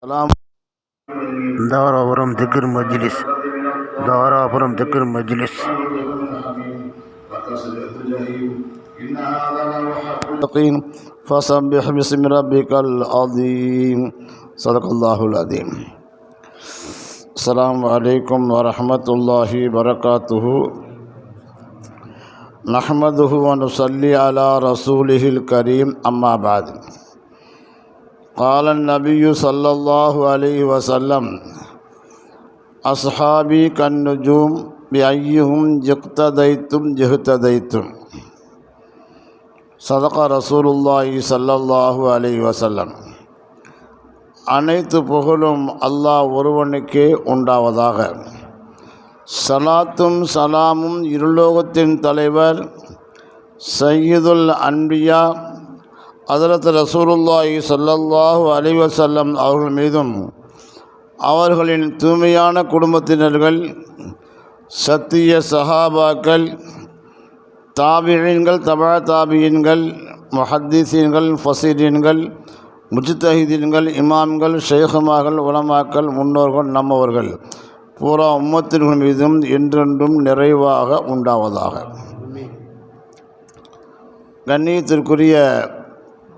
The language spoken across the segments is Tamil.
سلام دارابرم ذكر مجلس دارابرم ذكر مجلس فسبح باسم ربك العظيم صدق الله العظيم. السلام عليكم ورحمة الله وبركاته. نحمده ونصلي على رسوله الكريم. أما بعد، قال النبي صلى الله عليه وسلم: أصحابي كالنجوم بأيهم اقتديتم اهتديتم. صدق رسول الله صلى الله عليه وسلم. அனைத்து புகழும் அல்லாஹ் ஒருவனுக்கே உண்டாவதாக. சலாத்தும் சலாமும் இருலோகத்தின் தலைவர் சையதுல் அன்பியா ஹஜ்ரத் ரசூலுல்லாஹி ஸல்லல்லாஹு அலைஹி வஸல்லம் அவர்கள் மீதும், அவர்களின் தூய்மையான குடும்பத்தினர்கள், சத்திய சஹாபாக்கள், தாபிஈன்கள், தபா தாபிஈன்கள், முஹத்திஸீன்கள், ஃபஸீரீன்கள், முஜ்தஹிதீன்கள், இமாம்கள், ஷைഖுமார்கள், உலமாக்கள், முன்னோர்கள், நம்மவர்கள் பூரா உம்மத்தின் மீதும் என்றென்றும் நிறைவாக உண்டாவதாக. கண்ணியத்திற்குரிய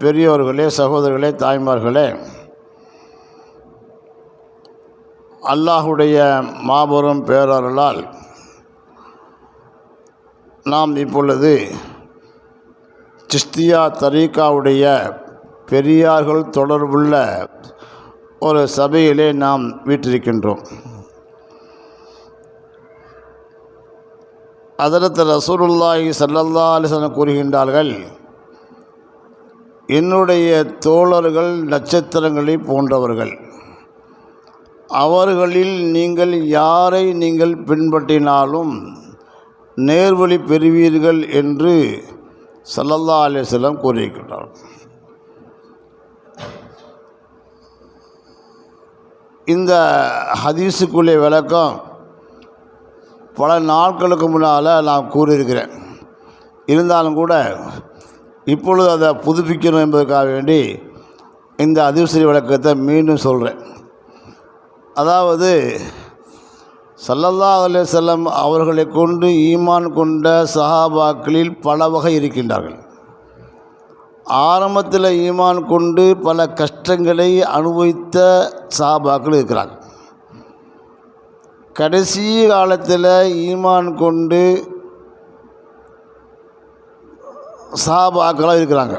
பெரியோர்களே, சகோதரர்களே, தாய்மார்களே, அல்லாஹுடைய மாபெரும் பேரருளால் நாம் இப்பொழுது சிஸ்தியா தரீகாவுடைய பெரியார்கள் தொடர்புள்ள ஒரு சபையிலே நாம் வீற்றிருக்கின்றோம். ஹஜ்ரத் ரசூலுல்லாஹி ஸல்லல்லாஹு அலைஹி வஸல்லம் கூறுகின்றார்கள்: என்னுடைய தோழர்கள் நட்சத்திரங்களை போன்றவர்கள். அவர்களில் நீங்கள் யாரை நீங்கள் பின்பற்றினாலும் நேர்வழி பெறுவீர்கள் என்று ஸல்லல்லாஹு அலைஹி வஸல்லம் கூறியிருக்கிறார். இந்த ஹதீஸுக்குள்ளே விளக்கம் பல நாட்களுக்கு முன்னால் நான் கூறியிருக்கிறேன். இருந்தாலும் கூட இப்பொழுது அதை புதுப்பிக்கணும் என்பதற்காக வேண்டி இந்த ஹதீஸ் விளக்கத்தை மீண்டும் சொல்கிறேன். அதாவது, ஸல்லல்லாஹு அலைஹி வஸல்லம் அவர்களை கொண்டு ஈமான் கொண்ட சஹாபாக்களில் பல வகை இருக்கின்றார்கள். ஆரம்பத்தில் ஈமான் கொண்டு பல கஷ்டங்களை அனுபவித்த சஹாபாக்கள் இருக்கிறாங்க. கடைசி காலத்தில் ஈமான் கொண்டு சஹாபாக்களாக இருக்கிறாங்க.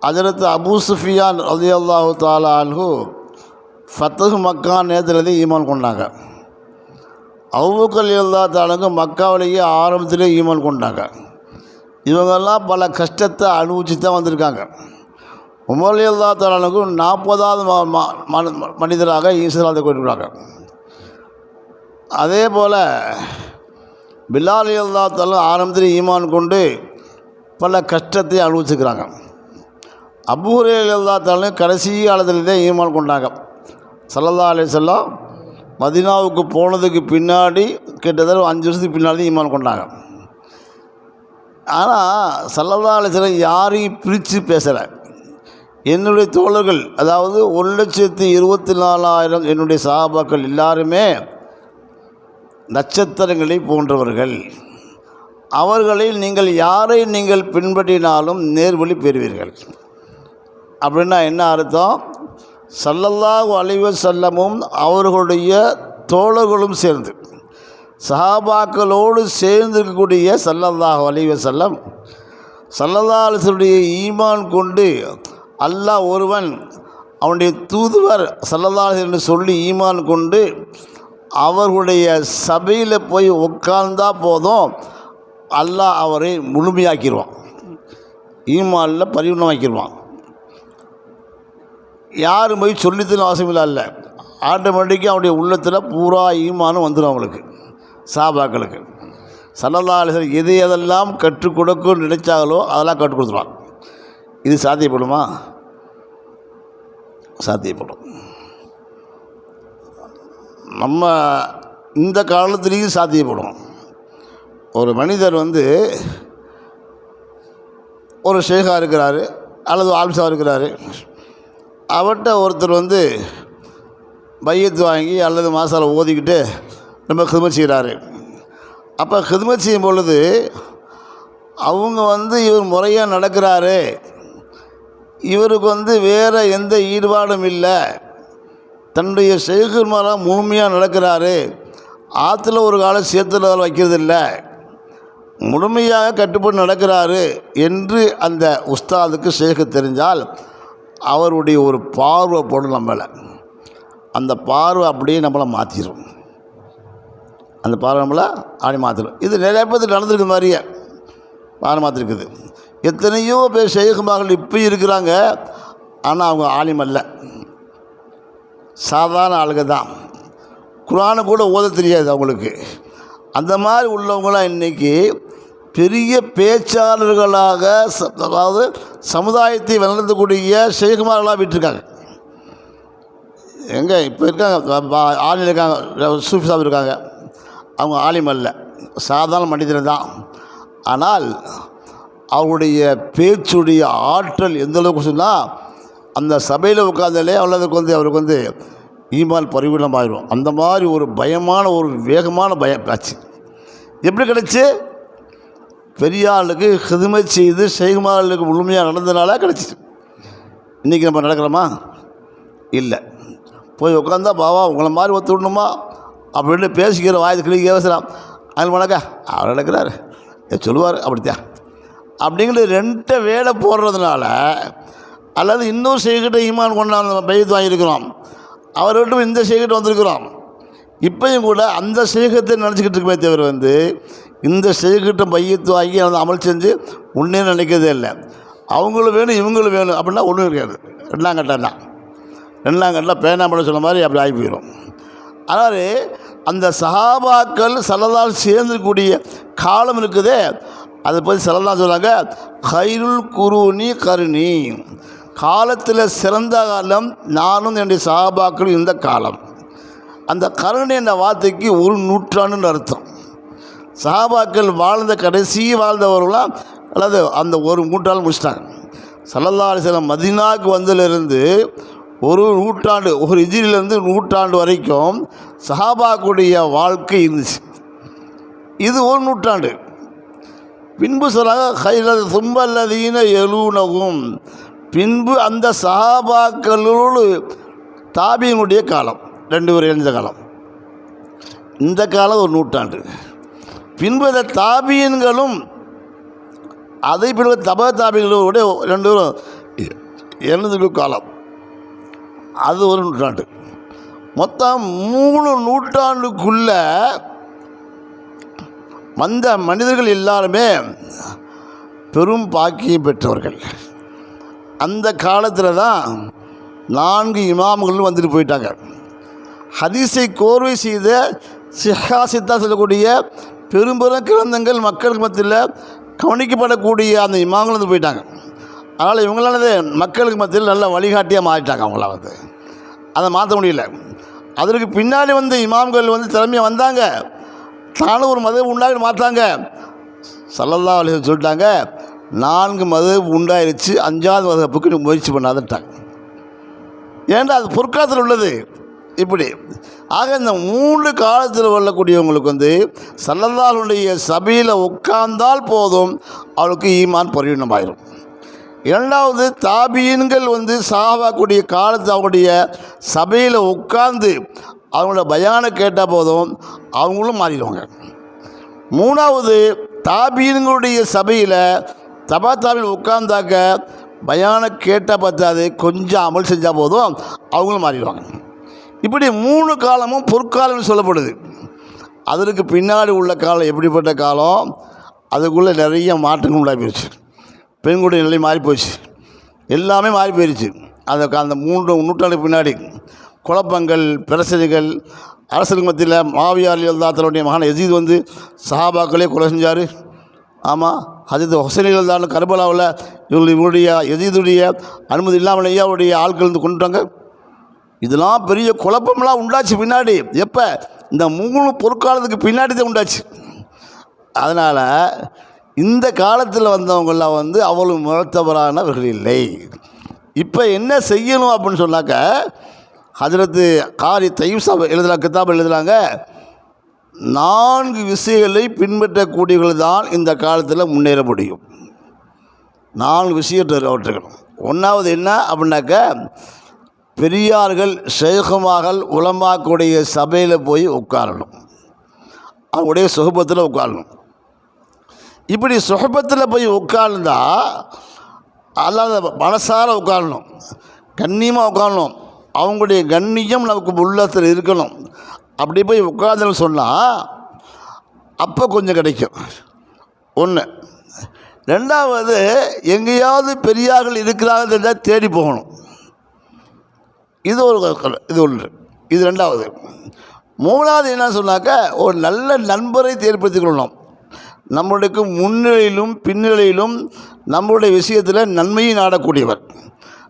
ஹஜ்ரத் அபூ சுஃபியான் ரலியல்லாஹு தஆலா அன்ஹு ஃபத்ஹு மக்கா நேரத்தில் ஈமான் கொண்டாங்க. அபூபக்கர் ரலியல்லாஹு தஆலா மக்காவிலேயே ஆரம்பத்திலே ஈமான் கொண்டாங்க. இவங்கெல்லாம் பல கஷ்டத்தை அனுபவிச்சு தான் வந்திருக்காங்க. உமர் ரலியல்லாஹு தஆலா 40வது மனிதராக இஸ்லாத்தை கொண்டிருக்கிறாங்க. அதே போல் பிலால் ரலியல்லாஹு தஆலா ஆரம்பத்தில் ஈமான் கொண்டு பல கஷ்டத்தை அனுபவிச்சுக்கிறாங்க. அபூ ஹுரைரா ரலியல்லாஹு தஆலா கடைசி காலத்திலே ஈமான் கொண்டாங்க. ஸல்லல்லாஹு அலைஹி வஸல்லம் மதீனாவுக்கு போனதுக்கு பின்னாடி கிட்டத்தட்ட 5 வருஷத்துக்கு பின்னாடி ஈமான் கொண்டாங்க. ஆனால் ஸல்லல்லாஹு அலைஹி வஸல்லம் யாரையும் பிரித்து பேசலை. என்னுடைய தோழர்கள், அதாவது 1,24,000 என்னுடைய சஹாபாக்கள் எல்லாருமே நட்சத்திரங்களை போன்றவர்கள். அவர்களில் நீங்கள் யாரை நீங்கள் பின்பற்றினாலும் நேர்வழி பெறுவீர்கள். அப்படின்னா என்ன அர்த்தம்? ஸல்லல்லாஹு அலைஹி வஸல்லமும் அவர்களுடைய தோழர்களும் சேர்ந்து, சஹாபாக்களோடு சேர்ந்திருக்கக்கூடிய ஸல்லல்லாஹு அலைஹி வஸல்லம், ஸல்லல்லாஹு அலைஹி வஸல்லுடைய ஈமான் கொண்டு அல்லாஹ் ஒருவன், அவனுடைய தூதுவர் ஸல்லல்லாஹு அலைஹி வஸல்லம் என்று சொல்லி ஈமான் கொண்டு அவர்களுடைய சபையில் போய் உட்கார்ந்தா போதும், அல்லாஹ் அவரை முழுமையாக்கிடுவான், ஈமானில் பரிபூர்ணமாக்கிடுவான். யாரும் போய் சொல்லித்தன அவசியம் இல்லை. ஆட்டோமேட்டிக்காக அவருடைய உள்ளத்தில் பூரா ஈமானும் வந்துடும் அவங்களுக்கு, சஹாபாக்களுக்கு. ஸல்லல்லாஹு அலைஹி வஸல்லம் எது எதெல்லாம் கற்றுக் கொடுக்குன்னு நினைச்சாங்களோ அதெல்லாம் கற்றுக் கொடுத்துருவாங்க. இது சாத்தியப்படுமா? சாத்தியப்படும். நம்ம இந்த காலத்துலேயும் சாத்தியப்படும். ஒரு மனிதர் ஒரு ஷேகா இருக்கிறாரு அல்லது ஆல்சா இருக்கிறாரு. அவர்கிட்ட ஒருத்தர் வந்து பையத்து வாங்கி அல்லது மாசாலை ஓதிக்கிட்டு நம்ம ஹிதமத் செய்கிறாரு. அப்போ ஹிதமத் செய்யும் பொழுது அவங்க வந்து இவர் முறையாக நடக்கிறாரு, இவருக்கு வந்து வேறு எந்த ஈடுபாடும் இல்லை, தன்னுடைய ஷேகுமாராக முழுமையாக நடக்கிறாரு, ஆற்றுல ஒரு காலம் சேத்துல வைக்கிறதில்ல, முழுமையாக கட்டுப்பட்டு நடக்கிறாரு என்று அந்த உஸ்தாதுக்கு ஷேக்கு தெரிஞ்சால் அவருடைய ஒரு பார்வை போடும் நம்மளை. அந்த பார்வை அப்படியே நம்மளை மாற்றிடும். அந்த பார்வை நம்மளை அப்படி மாற்றிடும். இது நிறைய பேர் நடந்திருக்க மாதிரியே பார்வை மாற்றிருக்குது. எத்தனையோ பேர் ஷேக் மகள் இப்போ இருக்கிறாங்க, ஆனால் அவங்க ஆலிம் அல்ல, சாதாரண ஆளுங்க தான். குர்ஆனை கூட ஓத தெரியாது அவங்களுக்கு. அந்த மாதிரி உள்ளவங்களாம் இன்றைக்கி பெரிய பேச்சாளர்களாக, அதாவது சமுதாயத்தை வளர்ந்தக்கூடிய ஷேகுமார்களாக விட்டுருக்காங்க. எங்கே இப்போ இருக்காங்க ஆலிம் இருக்காங்க, சூஃபி சாப் இருக்காங்க, அவங்க ஆலிம் அல்ல, சாதாரண மனிதர் தான். ஆனால் அவருடைய பேச்சுடைய ஆற்றல் எந்த அளவுக்கு சொன்னால் அந்த சபையில் உட்காந்தாலே அவருக்கு வந்து ஈமான் பரிபூர்ணமாயிடும். அந்த மாதிரி ஒரு பயமான ஒரு வேகமான பேச்சு எப்படி கிடச்சி? பெரிய ஆளுக்கு ஹிதமத் செய்து ஷேகுமார்களுக்கு முழுமையாக நடந்ததுனால கிடச்சிச்சு. இன்றைக்கி நம்ம நடக்கிறோமா? இல்லை. போய் உட்காந்தா பாவா உங்களை மாதிரி ஒத்துடணுமா அப்படின்னு பேசிக்கிற வாய்ஸ் கிளிக்க பேசுகிறான். அதில் வணக்கம் அவர் நடக்கிறார் சொல்லுவார் அப்படித்தான் அப்படிங்கிற ரெண்டை வேலை போடுறதுனால, அல்லது இன்னொரு ஷேக்கிட்ட ஈமான் கொண்டாந்து பையத்து வாங்கியிருக்கிறோம், அவர்கிட்டும் இந்த ஷேக்கிட்ட வந்திருக்கிறோம். இப்போயும் கூட அந்த ஷேகத்தை நினச்சிக்கிட்டு இருக்குமே தவிர வந்து இந்த ஷேக்கிட்ட பையத்து வாங்கி அந்த அமல் செஞ்சு ஒன்றே நினைக்கிறதே இல்லை. அவங்களும் வேணும் இவங்களும் வேணும் அப்படின்னா ஒன்றும் இருக்காது. ரெண்டாம் கட்டம் பேனாம்பட சொன்ன மாதிரி அப்படி ஆகி போயிடும். அதாவது அந்த சஹாபாக்கள் ஸல்லல்லாஹு சேர்ந்துக்கூடிய காலம் இருக்குதே, அதை பற்றி ஸல்லல்லாஹு சொல்கிறாங்க, கைருல் குருனி கருணி, காலத்தில் சிறந்த காலம் நானும் என்னுடைய சஹாபாக்களும் இந்த காலம். அந்த கருணை என்ற வார்த்தைக்கு ஒரு நூற்றாண்டுன்னு அர்த்தம். சஹாபாக்கள் வாழ்ந்த கடைசி வாழ்ந்தவர்களாம், அல்லது அந்த ஒரு நூற்றாண்டு முடிச்சிட்டாங்க. ஸல்லல்லாஹு அலைஹி வஸல்லம் மதீனாவுக்கு வந்ததிலிருந்து ஒரு நூற்றாண்டு, ஒரு ஹிஜ்ரியிலேருந்து நூற்றாண்டு வரைக்கும் சஹாபாக்குடைய வாழ்க்கை இருந்துச்சு. இது ஒரு நூற்றாண்டு. பின்பு சொல்கிறாங்க கைரல் சும்பல்லதீன எழுனவும், பின்பு அந்த சஹாபாக்களோடு தாபியினுடைய காலம், 2 பேர் எழுந்த காலம், இந்த காலம் ஒரு நூற்றாண்டு. பின்பு இந்த தாபியன்களும் அதை பின்பு தாபியங்களோட 2 பேரும் எழுந்த காலம், அது ஒரு நூற்றாண்டு. மொத்தம் 3 நூற்றாண்டுக்குள்ள வந்த மனிதர்கள் எல்லாருமே பெரும் பாக்கியம் பெற்றவர்கள். அந்த காலத்தில் தான் 4 இமாம்களும் வந்துட்டு போயிட்டாங்க. ஹதீஸை கோர்வை செய்த சிஹாசித்தா சொல்லக்கூடிய பெரும்பெரும் கிரந்தங்கள் மக்களுக்கு மத்தியில் கவனிக்கப்படக்கூடிய அந்த இமாம்கள் வந்து போயிட்டாங்க. அதனால் இவங்களானது மக்களுக்கு மத்தியில் நல்ல வழிகாட்டியாக மாறிட்டாங்க. அவங்களாம் வந்து அதை மாற்ற முடியல. அதற்கு பின்னாடி வந்து இமாம்கள் வந்து திறமையாக வந்தாங்க, தானும் ஒரு மதம் உண்டாகி மாற்றாங்க. ஸல்லல்லாஹு அலைஹி வஸல்லம் சொல்லிட்டாங்க, 4 மதம் உண்டாயிருச்சு, 5ஆவது மதப்புக்கு முயற்சி பண்ணாதுட்டாங்க. ஏன்னா அது பொற்காலத்தில் உள்ளது. இப்படி ஆக இந்த 3 காலத்தில் வரக்கூடியவங்களுக்கு வந்து ஸல்லல்லாஹுடைய சபையில் உட்கார்ந்தால் போதும், அவளுக்கு ஈமான் பரிணமாயிரும். 2வது தாபியன்கள் வந்து சஹாபாக்குடைய காலத்தில் அவங்களுடைய சபையில் உட்கார்ந்து அவங்களோட பயானை கேட்டால் போதும், அவங்களும் மாறிடுவாங்க. 3வது தாபியன்களுடைய சபையில் தாபியில் உட்கார்ந்தாக்க பயானை கேட்டால் பார்த்தாது, கொஞ்சம் அமல் செஞ்சால் போதும், அவங்களும் மாறிடுவாங்க. இப்படி 3 காலமும் பொற்காலம்னு சொல்லப்படுது. அதற்கு பின்னாடி உள்ள காலம் எப்படிப்பட்ட காலம்? அதுக்குள்ளே நிறைய மாற்றங்கள் உண்டாகி போயிடுச்சு. பெண்களுடைய நிலை மாறி போச்சு, எல்லாமே மாறி போயிடுச்சு. அந்த 3 நூற்றாண்டுக்கு பின்னாடி குழப்பங்கள், பிரச்சனைகள், அரசருக்கு மத்தியில் மாவியா ரலியல்லாஹு தன்னுடைய மகன் யசீத் வந்து சஹாபாக்களே கொலை செஞ்சார். ஆமாம், ஹஜரத் ஹுசைன் ரலியல்லாஹு கர்பலாவில் இவருடைய யசீதுடைய அனுமதி இல்லாமலேயே அவருடைய ஆட்கள் வந்து கொண்டுட்டாங்க. இதெல்லாம் பெரிய குழப்பம்லாம் உண்டாச்சு பின்னாடி. எப்போ? இந்த 3 பொற்காலத்துக்கு பின்னாடி தான் உண்டாச்சு. அதனால் இந்த காலத்தில் வந்தவங்களாம் வந்து அவ்வளவு முழத்தவரானவர்கள் இல்லை. இப்போ என்ன செய்யணும் அப்படின்னு சொன்னாக்க, ஹஜ்ரத்து காரி தய்யிப் சாஹிப் எழுதுகிறாங்க, கிதாப் எழுதுகிறாங்க, 4 விஷயங்களை பின்பற்றக்கூடியவர்கள் தான் இந்த காலத்தில் முன்னேற முடியும். 4 விஷயத்தை அவற்றுக்கணும். 1வது என்ன அப்படின்னாக்க, பெரியார்கள் ஷேகுமார்கள் உலமாக்குடைய சபையில் போய் உட்காரணும், அவங்களுடைய சுஹபத்தில் உட்காரணும். இப்படி சுஹபத்தில் போய் உட்கார்ந்தா, அல்லாத மனசார உட்காரணும், கண்ணியமாக உட்காரணும், அவங்களுடைய கண்ணியம் நமக்கு உள்ளத்தில் இருக்கணும். அப்படி போய் உட்கார்ந்துன்னு சொன்னால் அப்போ கொஞ்சம் கிடைக்கும். 1. 2வது, எங்கேயாவது பெரியார்கள் இருக்கிறாங்க தேடி போகணும். இது ஒன்று. இது 2வது. 3வது என்ன சொன்னாக்க, ஒரு நல்ல நண்பரை ஏற்படுத்திக்கொள்ளணும். நம்மளுக்கு முன்னிலையிலும் பின்னிலையிலும் நம்மளுடைய விஷயத்தில் நன்மையை நாடக்கூடியவர்.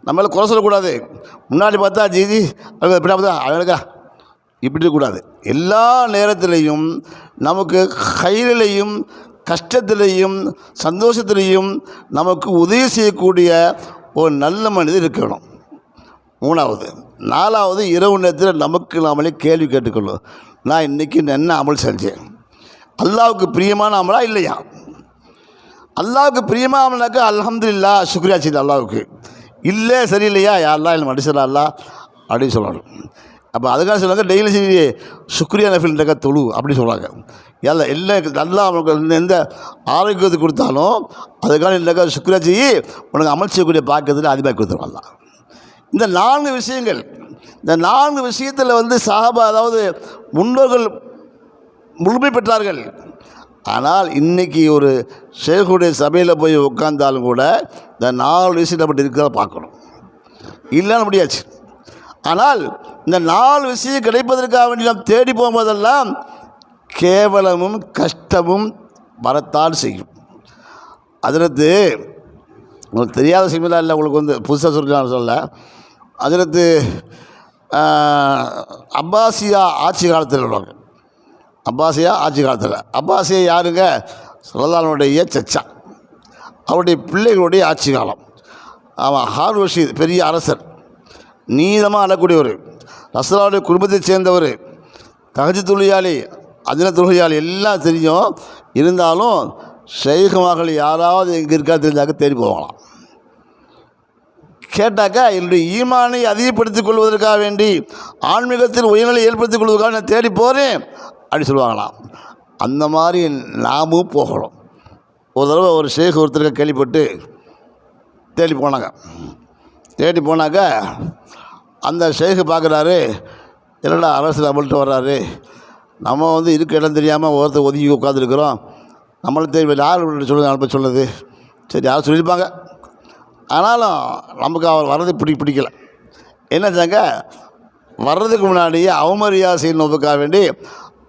நம்மளை குறை சொல்லக்கூடாது. முன்னாடி பார்த்தா ஜிஜி, பின்னாடி பார்த்தா அழகா, இப்படி இருக்கக்கூடாது. எல்லா நேரத்திலையும் நமக்கு கையிலையும் கஷ்டத்திலையும் சந்தோஷத்திலையும் நமக்கு உதவி செய்யக்கூடிய ஒரு நல்ல மனிதர் இருக்கணும். 3வது. 4வது, இரவு நேரத்தில் நமக்கு நாமளே கேள்வி கேட்டுக்கொள்ளும், நான் இன்றைக்கி என்ன அமல் செஞ்சேன், அல்லாவுக்கு பிரியமான அமலா இல்லையா? அல்லாவுக்கு பிரியமான அமல்னாக்கா அல்ஹம்துலில்லாஹ் சுக்ரியா செய்து அல்லாவுக்கு, இல்லை சரியில்லையா யாரெல்லாம் இல்லை மடிசலா அல்லா அப்படின்னு சொல்லணும். அப்போ அதுக்காக சொல்லுவாங்க, டெய்லி சரி சுக்ரியா நஃபில்ன்றக்க தொழு அப்படி சொல்கிறாங்க. எல்லாம் நல்லா அவனுக்கு எந்த ஆரோக்கியத்தை கொடுத்தாலும் அதுக்காக இல்லைக்கா சுக்ரியா செய்யி உனக்கு அமல் செய்யக்கூடிய பாக்கியத்தில் அதிகமாக கொடுத்துருவாங்க. இந்த 4 விஷயங்கள், இந்த 4 விஷயத்தில் சஹாபா, அதாவது முன்னோர்கள் முழுமை பெற்றார்கள். ஆனால் இன்றைக்கி ஒரு ஷேகுடைய சபையில் போய் உட்கார்ந்தாலும் கூட இந்த 4 விஷயம் அப்படி இருக்கிறத பார்க்கணும், இல்லைன்னு முடியாச்சு. ஆனால் இந்த 4 விஷயம் கிடைப்பதற்காக வேண்டி நாம் தேடி போகும்போதெல்லாம் கேவலமும் கஷ்டமும் வரத்தான் செய்யும். அதிரத்து உங்களுக்கு தெரியாத விஷயமெல்லாம் இல்லை, உங்களுக்கு புதுசாக சொல்லிக்கலாம் சொல்ல. அதிரத்து அப்பாசியா ஆட்சி காலத்தில் உள்ளவங்க, அப்பாசியா ஆட்சி காலத்தில், அப்பாசியா யாருங்க? ஸல்லல்லாஹுடைய சச்சா, அவருடைய பிள்ளைகளுடைய ஆட்சி காலம். அவன் ஹாரூன் ரஷீத் பெரிய அரசர், நீளமாக அழக்கூடியவர், ரசூலுல்லாஹ்வுடைய குடும்பத்தை சேர்ந்தவர், தஹஜ்ஜுத் தொழுகையாளி, அஜ்ன தொழுகையாளி, எல்லாம் தெரியும். இருந்தாலும் ஷைகுமார்கள் யாராவது எங்கே இருக்கா தெரிஞ்சாக்க தேடி போவாங்களாம். கேட்டாக்கா, என்னுடைய ஈமானை அதிகப்படுத்திக் கொள்வதற்காக வேண்டி, ஆன்மீகத்தில் உயர்நிலை ஏற்படுத்திக் கொள்வதற்காக நான் தேடி போகிறேன் அப்படி சொல்லுவாங்களாம். அந்த மாதிரி நாமும் போகணும். ஒரு தடவை ஒரு ஷேக் ஒருத்தருக்கு கேள்விப்பட்டு தேடி போனாங்க. தேடி போனாக்க அந்த ஷேக்கு பார்க்குறாரு, என்னடா அரசு நம்மள்கிட்ட வர்றாரு, நம்ம இருக்க இடம் தெரியாமல் ஒருத்தர் ஒதுக்கி உட்காந்துருக்குறோம், நம்மளை தேடி யார் சொல்லுது அனுப்ப சொல்லுது, சரி யாரும் சொல்லியிருப்பாங்க. ஆனாலும் நமக்கு அவர் வர்றது பிடிக்கல. என்ன செஞ்சாங்க, வர்றதுக்கு முன்னாடியே அவமரியாதை செய்யணுக்காக வேண்டி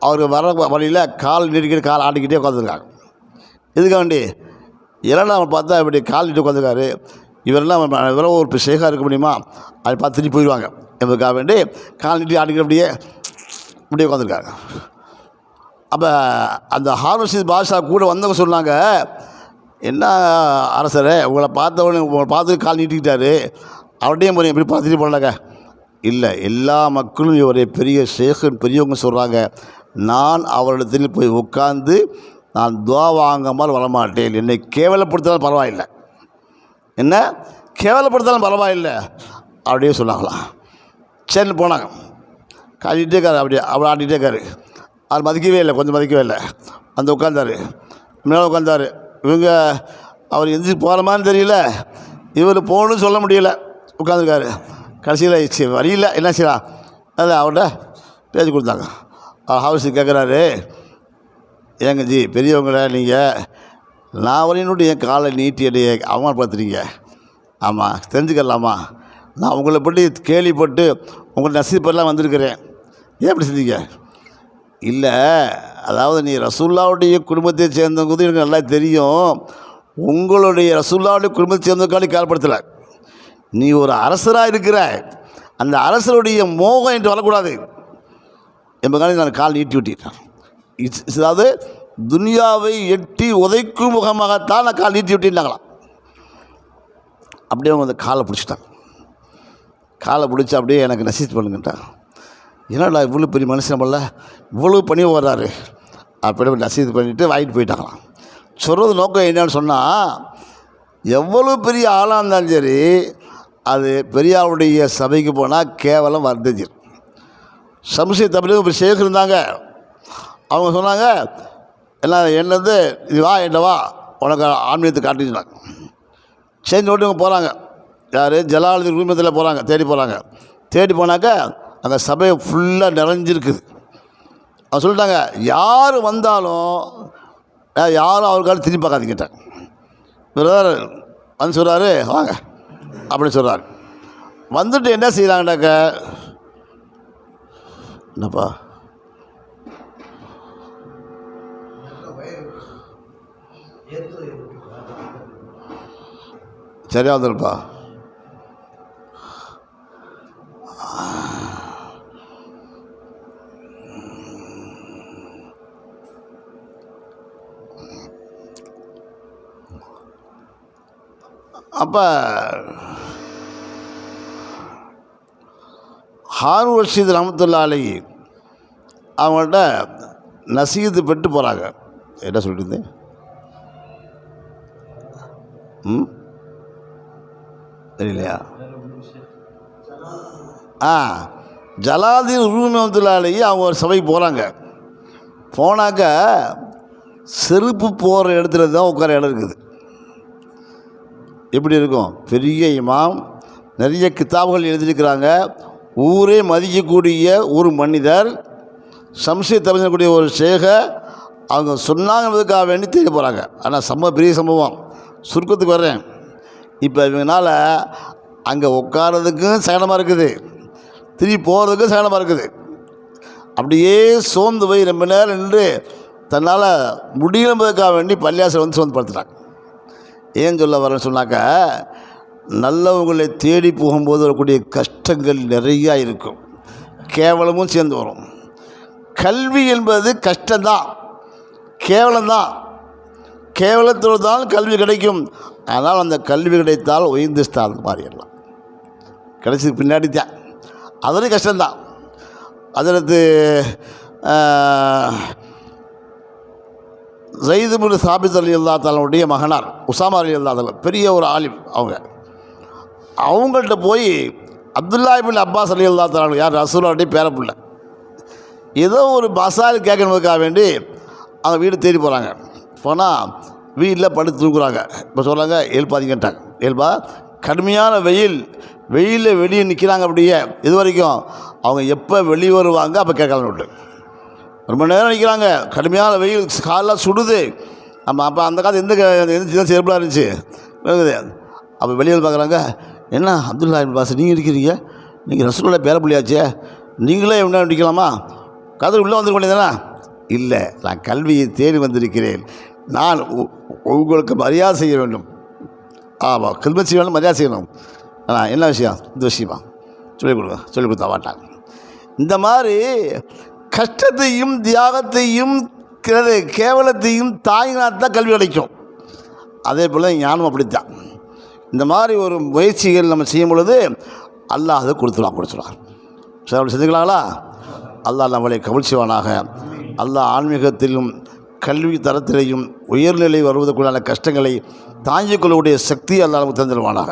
அவர் வர வழியில் கால் நீட்டிக்கிட்டு கால் ஆட்டிக்கிட்டே உட்காந்துருக்காங்க. இதுக்காக வேண்டி இரண்டாம் பார்த்தா இப்படி கால் நீட்டி உட்காந்துருக்காரு. இவரெல்லாம் இவரும் ஒரு ஷேகாக இருக்க முடியுமா, அதை பார்த்து திரும்பி போயிடுவாங்க என்பதுக்காக வேண்டி கால் நீட்டி ஆட்டிக்கிட்டு இப்படியே உட்காந்துருக்காங்க. அப்போ அந்த ஹாரூன் ரஷீத் பாஷா கூட வந்தவங்க சொன்னாங்க, என்ன அரசரே, உங்களை பார்த்தவொடனே உங்களை பார்த்து கால் நீட்டிக்கிட்டாரு, அவர்கிட்டையும் போய் எப்படி பார்த்துட்டு போனாங்க. இல்லை, எல்லா மக்களும் இவரை பெரிய ஷேகுன்னு பெரியவங்க சொல்கிறாங்க, நான் அவரிடத்தில் போய் உட்கார்ந்து நான் துவா வாங்காமல் வரமாட்டேன், என்னை கேவலப்படுத்தாலும் பரவாயில்லை, என்ன கேவலப்படுத்தாலும் பரவாயில்லை அப்படியே சொன்னாங்களாம். சரின்னு போனாங்க. காட்டிகிட்டே இருக்காரு, அப்படியே அவர் ஆட்டிகிட்டே இருக்காரு. அவர் மதிக்கவே இல்லை, கொஞ்சம் மதிக்கவே இல்லை. உட்காந்தார், மேலே உட்காந்தார். இவங்க அவர் எந்திரிச்சு போகிற மாதிரி தெரியல, இவர் போகணுன்னு சொல்ல முடியல, உட்காந்துருக்காரு. கடைசியில் வழியில் என்ன செய்யலாம், அதில் அவர்கிட்ட பேசி கொடுத்தாங்க. அவர் ஹவுஸ் கேட்குறாரு, ஏங்க ஜி பெரியவங்கள நீங்கள் நான் வரையினுடைய என் காலை நீட்டி அடைய அவமானப்படுத்துறீங்க, ஆமாம் தெரிஞ்சுக்கலாமா, நான் உங்களை பற்றி கேள்விப்பட்டு உங்களை நசீப்பெல்லாம் வந்திருக்கிறேன், ஏன் அப்படி செஞ்சீங்க? இல்லை, அதாவது நீ ரசூலுல்லாஹ்வுடைய குடும்பத்தை சேர்ந்தவங்க எனக்கு நல்லா தெரியும், உங்களுடைய ரசூலுல்லாஹ்வுடைய குடும்பத்தை சேர்ந்தவங்களுக்காண்டி கேள்விப்படுத்தலை, நீ ஒரு அரசராக இருக்கிற, அந்த அரசருடைய மோகம் என்று வரக்கூடாது என்பதற்காக நான் கால் நீட்டி விட்டேன். அதாவது துனியாவை எட்டி உதைக்கும் முகமாகத்தான் நான் கால் நீட்டி விட்டேன்னாங்களாம். அப்படியே அவங்க அந்த காலை பிடிச்சிட்டாங்க. காலை பிடிச்சி அப்படியே எனக்கு நசீத் பண்ணுங்கட்டான். என்னடா இவ்வளோ பெரிய மனுஷன் நம்மள இவ்வளோ பண்ணி வர்றாரு அப்படி நசீத் பண்ணிவிட்டு வாங்கிட்டு போயிட்டாங்களாம். சொல்கிறது நோக்கம் என்னன்னு சொன்னால், எவ்வளோ பெரிய ஆளாக இருந்தாலும் சரி அது பெரியாருடைய சபைக்கு போனால் கேவலம் வர்த்தஜி. சம்சை தப்பில் ஒரு ஷேக் இருந்தாங்க. அவங்க சொன்னாங்க, எல்லாம் என்னது இது வா என்ன வா உனக்கு ஆன்மீகத்தை காட்டிச்சுனாங்க. சரி நோட்டி இவங்க போகிறாங்க. யார் ஜலாலுதீன் ரூமியத்தில் போகிறாங்க, தேடி போனாக்க அங்கே சபையை ஃபுல்லாக நிறைஞ்சிருக்குது. அவங்க சொல்லிட்டாங்க, யார் வந்தாலும் யாரும் அவருக்காக திரும்பி பார்க்காதீங்கிட்டாங்க. பிரதர் வந்து சொல்கிறாரு வாங்க அப்படின்னு சொல்கிறாரு. வந்துட்டு என்ன செய்கிறாங்கனாக்க, என்னப்பா சரியா வந்துருப்பா. அப்போ ஹாரூன் ரஷீத் ரஹ்மத்துல்லாஹி அலைஹி அவங்கள்ட்ட நசீகத்து பெற்று போகிறாங்க. என்ன சொல்லிட்டு தெரியலையா? ஜலாலுதீன் ரூமி ரஹ்மத்துல்லாஹி அலைஹி அவங்க ஒரு சபைக்கு போகிறாங்க. போனாக்க செருப்பு போகிற இடத்துல தான் உட்கார இடம் இருக்குது. எப்படி இருக்கும்? பெரிய இமாம், நிறைய கிதாபுகள் எழுதியிருக்கிறாங்க, ஊரே மதிக்கக்கூடிய ஒரு மனிதர், சம்சை தமிழக்கூடிய ஒரு ஷேக அவங்க சொன்னாங்கிறதுக்காக வேண்டி தேடி போகிறாங்க. ஆனால் பெரிய சம்பவம். சுருக்கத்துக்கு வர்றேன். இப்போ இவங்களால் அங்கே உட்காரதுக்கும் சகனமாக இருக்குது, திரும்பி போகிறதுக்கும் சகனமாக இருக்குது. அப்படியே சோர்ந்து போய் ரொம்ப நேரம் நின்று தன்னால் முடியலம்பதுக்காக வேண்டி பள்ளியாசல் வந்து சோர்ந்து படுத்துட்டாங்க. ஏன் சொல்ல வரேன்னு சொன்னாக்க, நல்லவங்களை தேடி போகும்போது வரக்கூடிய கஷ்டங்கள் நிறையா இருக்கும், கேவலமும் சேர்ந்து வரும். கல்வி என்பது கஷ்டம்தான், கேவலம்தான். கேவலத்தோடு தான் கல்வி கிடைக்கும். ஆனால் அந்த கல்வி கிடைத்தால் உயர்ந்த ஸ்தானத்துக்கு மாறிடலாம். கிடைச்சதுக்கு பின்னாடி தான் அதுலேயும் கஷ்டம்தான். அதற்கு ஸைத் இப்னு சாபித் ரலியல்லாஹு தஆலாவுடைய மகனார் உஸாமா ரலியல்லாஹு தஆலா பெரிய ஒரு ஆலிம். அவங்கள்ட்ட போய் அப்துல்லா இப்னு அப்பாஸ் ரலியல்லாஹு தஆலா, யார் ரசூலுல்லாஹ்வுடைய பேரப்பிள்ளை, ஏதோ ஒரு மசால் கேட்கணுக்காக வேண்டி அவங்க வீடு தேடி போகிறாங்க. போனால் வீட்டில் படுத்து தூக்குறாங்க. இப்போ சொல்கிறாங்க எழுப்பாதீங்கட்டாங்க. எழுப்பா கடுமையான வெயிலில் வெளியே நிற்கிறாங்க. அப்படியே இது வரைக்கும் அவங்க எப்போ வெளியே வருவாங்க அப்போ கேட்கலாம் விட்டு ரொம்ப நேரம் நிற்கிறாங்க. கடுமையான வெயில், காலெலாம் சுடுது. ஆமாம், அப்போ அந்த காலத்து எந்த செருப்பாக இருந்துச்சு இருக்குது. அப்போ வெளியில் பார்க்குறாங்க, என்ன அப்துல்லா இப்னு அப்பாஸ் நீங்கள் இருக்கிறீங்க, நீங்கள் ரசூலுல்லாஹ் பேரப்பிள்ளையாச்சே, நீங்களே என்ன நிற்கலாமா, கதை உள்ளே வந்துருக்க வேண்டியதானே? இல்லை, நான் கல்வியை தேடி வந்திருக்கிறேன், நான் உங்களுக்கு மரியாதை செய்ய வேண்டும். ஆமாம், கில்மத் செய்ய வேண்டும், மரியாதை செய்யணும். என்ன விஷயம்? இந்த விஷயமா சொல்லிக் கொடுத்தா மாட்டாங்க. இந்த மாதிரி கஷ்டத்தையும் தியாகத்தையும் கேவலத்தையும் தாயினாத்தான் கல்வி கிடைக்கும். அதே போல் ஞானம் அப்படித்தான். இந்த மாதிரி ஒரு முயற்சிகள் நம்ம செய்யும் பொழுது அல்லாஹ் அதை கொடுத்துருவான். சரி, அப்படி செஞ்சுக்கலாங்களா? அல்லாஹ் நம்மளை கவிழ்ச்சிவானாக. அல்லாஹ் ஆன்மீகத்திலும் கல்வி தரத்திலையும் உயர்நிலை வருவதற்குள்ளான கஷ்டங்களை தாங்கிக் கொள்ளக்கூடிய சக்தி அல்லாஹ் நமக்கு தந்துடுவானாக.